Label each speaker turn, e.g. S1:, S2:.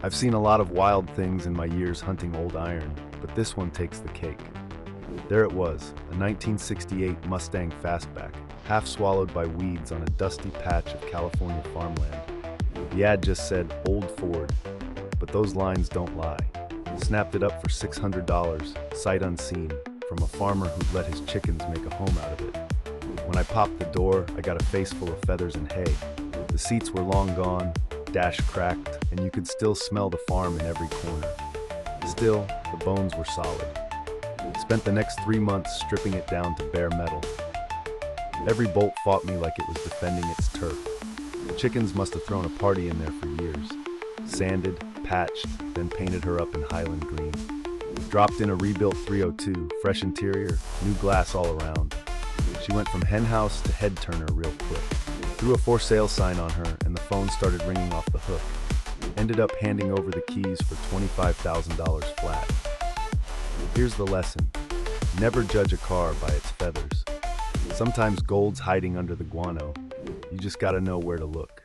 S1: I've seen a lot of wild things in my years hunting old iron, but this one takes the cake. There it was, a 1968 Mustang Fastback, half swallowed by weeds on a dusty patch of California farmland. The ad just said, "Old Ford," but those lines don't lie. Snapped it up for $600, sight unseen, from a farmer who'd let his chickens make a home out of it. When I popped the door, I got a face full of feathers and hay. The seats were long gone, dash cracked, and you could still smell the farm in every corner. Still, the bones were solid. Spent the next 3 months stripping it down to bare metal. Every bolt fought me like it was defending its turf. The chickens must have thrown a party in there for years. Sanded, patched, then painted her up in Highland green. Dropped in a rebuilt 302, fresh interior, new glass all around. She went from henhouse to head turner real quick. Threw a for sale sign on her and the phone started ringing off the hook. Ended up handing over the keys for $25,000 flat. Here's the lesson. Never judge a car by its feathers. Sometimes gold's hiding under the guano. You just gotta know where to look.